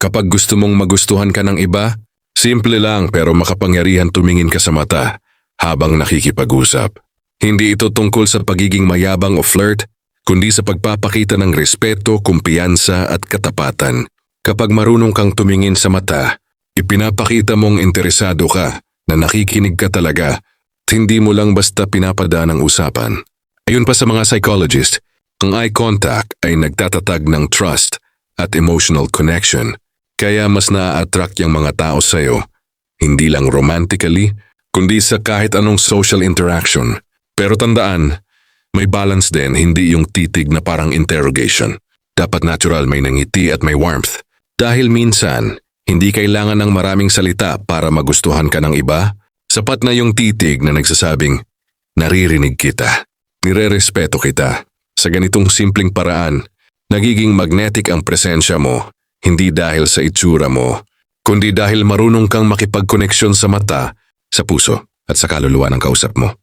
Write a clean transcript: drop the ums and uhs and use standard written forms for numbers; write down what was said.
Kapag gusto mong magustuhan ka ng iba, simple lang pero makapangyarihan tumingin ka sa mata habang nakikipag-usap. Hindi ito tungkol sa pagiging mayabang o flirt, kundi sa pagpapakita ng respeto, kumpiyansa at katapatan. Kapag marunong kang tumingin sa mata, ipinapakita mong interesado ka, na nakikinig ka talaga, at hindi mo lang basta pinapadaan ang usapan. Ayun pa sa mga psychologist, ang eye contact ay nagtatatag ng trust at emotional connection. Kaya mas na-attract yung mga tao sa'yo, hindi lang romantically, kundi sa kahit anong social interaction. Pero tandaan, may balance din, hindi yung titig na parang interrogation. Dapat natural, may nangiti at may warmth. Dahil minsan, hindi kailangan ng maraming salita para magustuhan ka ng iba. Sapat na yung titig na nagsasabing, naririnig kita, nirerespeto kita. Sa ganitong simpleng paraan, nagiging magnetic ang presensya mo, hindi dahil sa itsura mo, kundi dahil marunong kang makipagkoneksyon sa mata, sa puso at sa kaluluwa ng kausap mo.